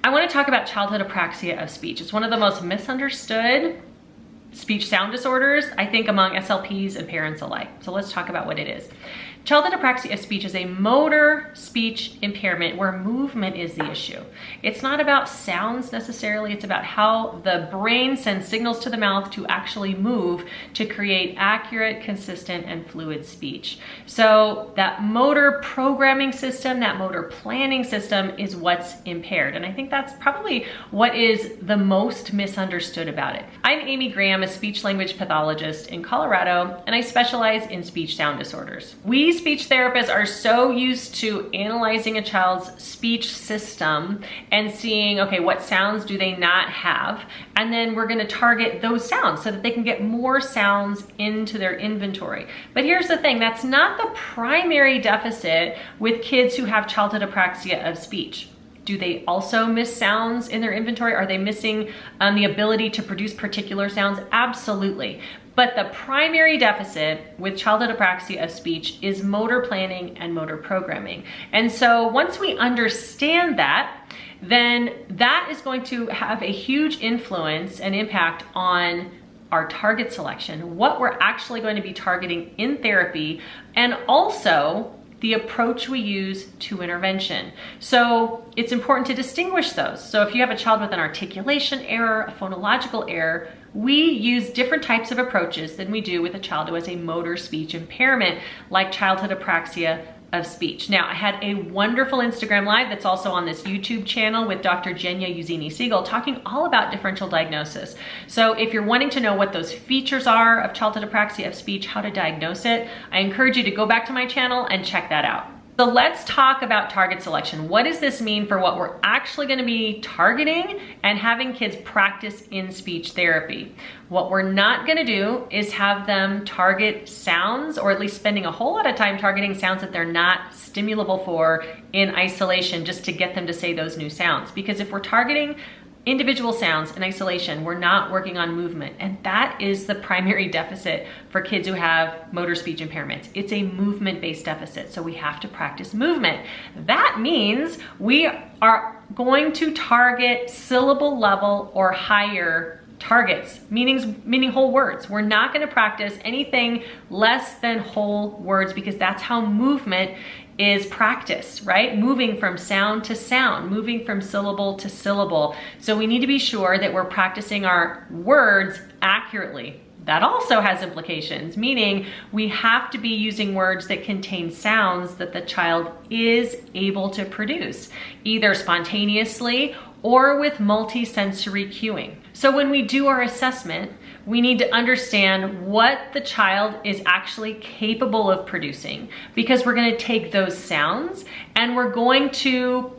I want to talk about childhood apraxia of speech. It's one of the most misunderstood speech sound disorders, I think, among SLPs and parents alike. So let's talk about what it is. Childhood apraxia of speech is a motor speech impairment where movement is the issue. It's not about sounds necessarily, it's about how the brain sends signals to the mouth to actually move to create accurate, consistent, and fluid speech. So that motor programming system, that motor planning system is what's impaired. And I think that's probably what is the most misunderstood about it. I'm Amy Graham, a speech language pathologist in Colorado, and I specialize in speech sound disorders. We speech therapists are so used to analyzing a child's speech system and seeing, okay, what sounds do they not have? And then we're gonna target those sounds so that they can get more sounds into their inventory. But here's the thing, that's not the primary deficit with kids who have childhood apraxia of speech. Do they also miss sounds in their inventory? Are they missing the ability to produce particular sounds? Absolutely. But the primary deficit with childhood apraxia of speech is motor planning and motor programming. And so once we understand that, then that is going to have a huge influence and impact on our target selection, what we're actually going to be targeting in therapy, and also the approach we use to intervention. So it's important to distinguish those. So if you have a child with an articulation error, a phonological error, we use different types of approaches than we do with a child who has a motor speech impairment, like childhood apraxia of speech. Now, I had a wonderful Instagram Live that's also on this YouTube channel with Dr. Jenya Uzini-Siegel talking all about differential diagnosis. So if you're wanting to know what those features are of childhood apraxia of speech, how to diagnose it, I encourage you to go back to my channel and check that out. So let's talk about target selection. What does this mean for what we're actually going to be targeting and having kids practice in speech therapy? What we're not going to do is have them target sounds, or at least spending a whole lot of time targeting sounds that they're not stimulable for in isolation just to get them to say those new sounds. Because if we're targeting individual sounds in isolation, we're not working on movement. And that is the primary deficit for kids who have motor speech impairments. It's a movement-based deficit, so we have to practice movement. That means we are going to target syllable level or higher targets, meaning whole words. We're not going to practice anything less than whole words because that's how movement is practiced, right? Moving from sound to sound, moving from syllable to syllable. So we need to be sure that we're practicing our words accurately. That also has implications, meaning we have to be using words that contain sounds that the child is able to produce, either spontaneously or with multi-sensory cueing. So when we do our assessment, we need to understand what the child is actually capable of producing, because we're going to take those sounds and we're going to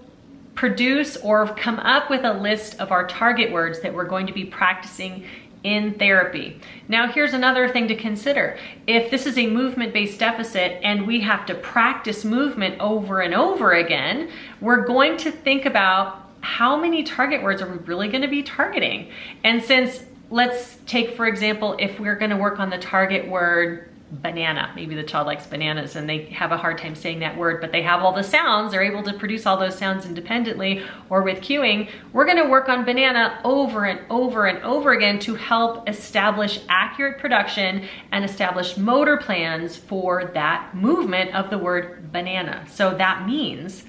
produce or come up with a list of our target words that we're going to be practicing in therapy. Now, here's another thing to consider. If this is a movement-based deficit and we have to practice movement over and over again, we're going to think about how many target words are we really going to be targeting. And since, let's take, for example, if we're going to work on the target word banana, maybe the child likes bananas and they have a hard time saying that word, but they have all the sounds, they're able to produce all those sounds independently or with cueing, we're going to work on banana over and over and over again to help establish accurate production and establish motor plans for that movement of the word banana. So that means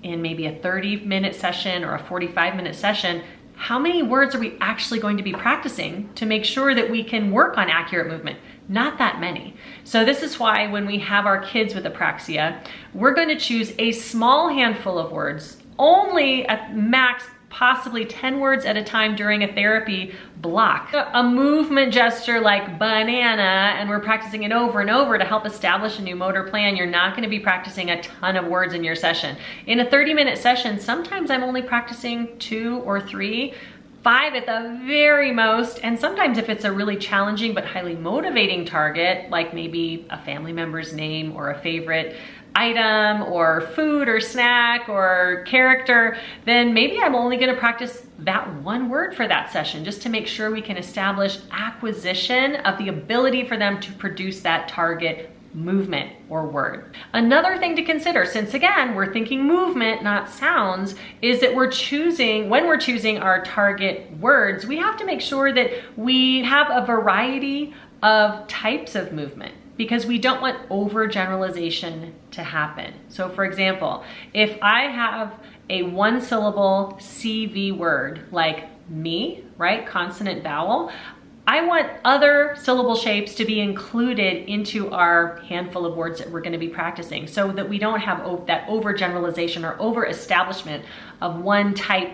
in maybe a 30-minute session or a 45-minute session, how many words are we actually going to be practicing to make sure that we can work on accurate movement? Not that many. So this is why when we have our kids with apraxia, we're going to choose a small handful of words, only at max possibly 10 words at a time during a therapy block. A movement gesture like banana, and we're practicing it over and over to help establish a new motor plan. You're not going to be practicing a ton of words in your session. In a 30-minute session, sometimes I'm only practicing 2 or 3, 5 at the very most, and sometimes if it's a really challenging but highly motivating target, like maybe a family member's name or a favorite item or food or snack or character, then maybe I'm only going to practice that one word for that session just to make sure we can establish acquisition of the ability for them to produce that target movement or word. Another thing to consider, since again, we're thinking movement, not sounds, is that when we're choosing our target words, we have to make sure that we have a variety of types of movement, because we don't want overgeneralization to happen. So for example, if I have a one syllable CV word like me, right, consonant vowel, I want other syllable shapes to be included into our handful of words that we're going to be practicing, so that we don't have that overgeneralization or over-establishment of one type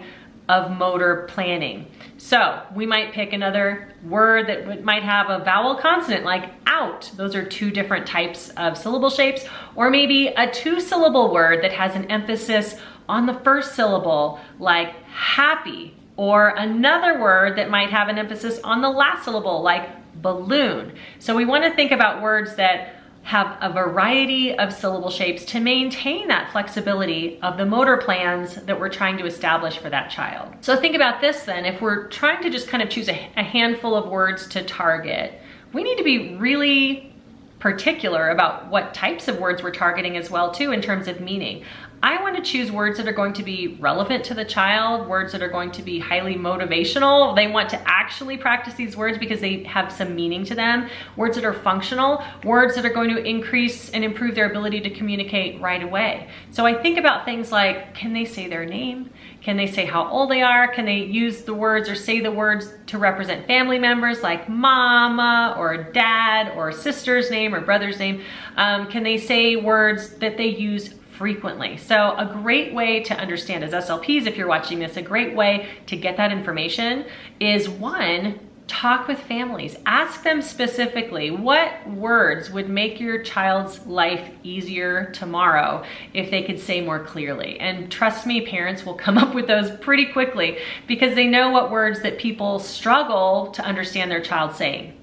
of motor planning. So we might pick another word that might have a vowel consonant like out. Those are two different types of syllable shapes. Or maybe a two-syllable word that has an emphasis on the first syllable like happy. Or another word that might have an emphasis on the last syllable, like balloon. So we want to think about words that have a variety of syllable shapes to maintain that flexibility of the motor plans that we're trying to establish for that child. So think about this then. If we're trying to just kind of choose a handful of words to target, we need to be really particular about what types of words we're targeting as well too, in terms of meaning. I want to choose words that are going to be relevant to the child, words that are going to be highly motivational. They want to actually practice these words because they have some meaning to them. Words that are functional, words that are going to increase and improve their ability to communicate right away. So I think about things like, can they say their name? Can they say how old they are? Can they use the words or say the words to represent family members like mama or dad or sister's name or brother's name? Can they say words that they use frequently? So a great way to understand as SLPs, if you're watching this, a great way to get that information is, one, talk with families. Ask them specifically, what words would make your child's life easier tomorrow if they could say more clearly? And trust me, parents will come up with those pretty quickly because they know what words that people struggle to understand their child saying.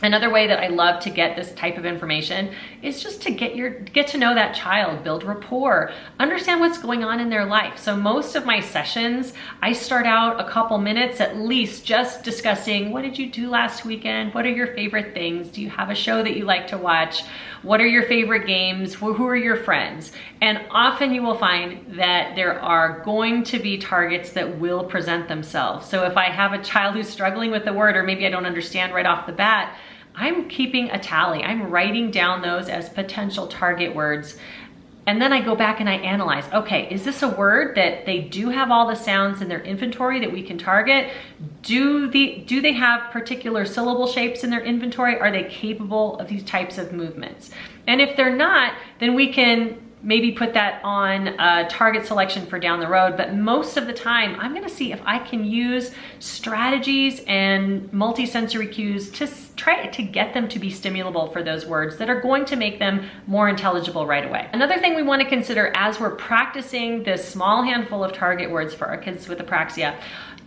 Another way that I love to get this type of information is just to get to know that child, build rapport, understand what's going on in their life. So most of my sessions, I start out a couple minutes at least just discussing, what did you do last weekend? What are your favorite things? Do you have a show that you like to watch? What are your favorite games? Who are your friends? And often you will find that there are going to be targets that will present themselves. So if I have a child who's struggling with the word, or maybe I don't understand right off the bat, I'm keeping a tally. I'm writing down those as potential target words. And then I go back and I analyze, okay, is this a word that they do have all the sounds in their inventory that we can target? Do they have particular syllable shapes in their inventory? Are they capable of these types of movements? And if they're not, then we can maybe put that on a target selection for down the road. But most of the time, I'm gonna see if I can use strategies and multisensory cues to try to get them to be stimulable for those words that are going to make them more intelligible right away. Another thing we wanna consider as we're practicing this small handful of target words for our kids with apraxia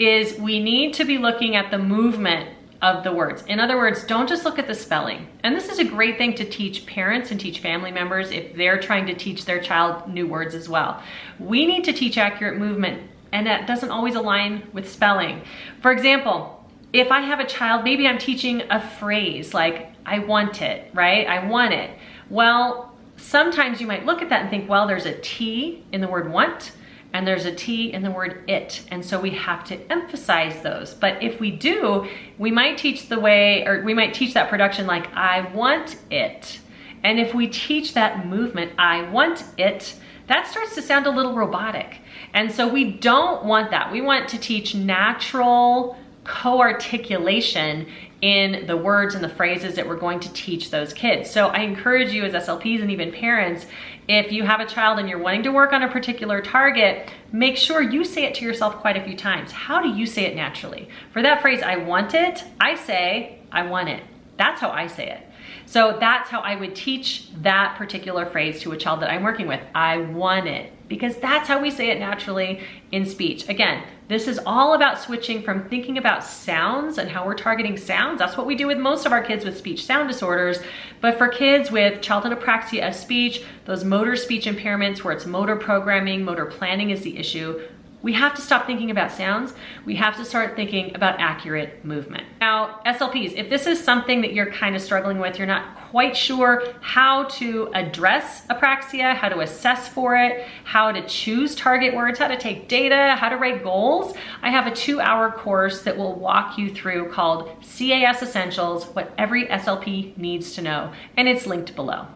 is we need to be looking at the movement of the words. In other words, don't just look at the spelling. And this is a great thing to teach parents and teach family members if they're trying to teach their child new words as well. We need to teach accurate movement, and that doesn't always align with spelling. For example, if I have a child, maybe I'm teaching a phrase like, I want it, right? I want it. Well, sometimes you might look at that and think, well, there's a T in the word want, and there's a T in the word it. And so we have to emphasize those. But if we do, we might teach that production like, I want it. And if we teach that movement, I want it, that starts to sound a little robotic. And so we don't want that. We want to teach natural co-articulation in the words and the phrases that we're going to teach those kids. So I encourage you as SLPs and even parents, if you have a child and you're wanting to work on a particular target, make sure you say it to yourself quite a few times. How do you say it naturally? For that phrase, I want it, I say, I want it. That's how I say it. So that's how I would teach that particular phrase to a child that I'm working with. I want it, because that's how we say it naturally in speech. Again, this is all about switching from thinking about sounds and how we're targeting sounds. That's what we do with most of our kids with speech sound disorders. But for kids with childhood apraxia of speech, those motor speech impairments where it's motor programming, motor planning is the issue, We have to stop thinking about sounds. We have to start thinking about accurate movement. Now, SLPs, if this is something that you're kind of struggling with, you're not quite sure how to address apraxia, how to assess for it, how to choose target words, how to take data, how to write goals, I have a 2-hour course that will walk you through called CAS Essentials, what every SLP needs to know, and it's linked below.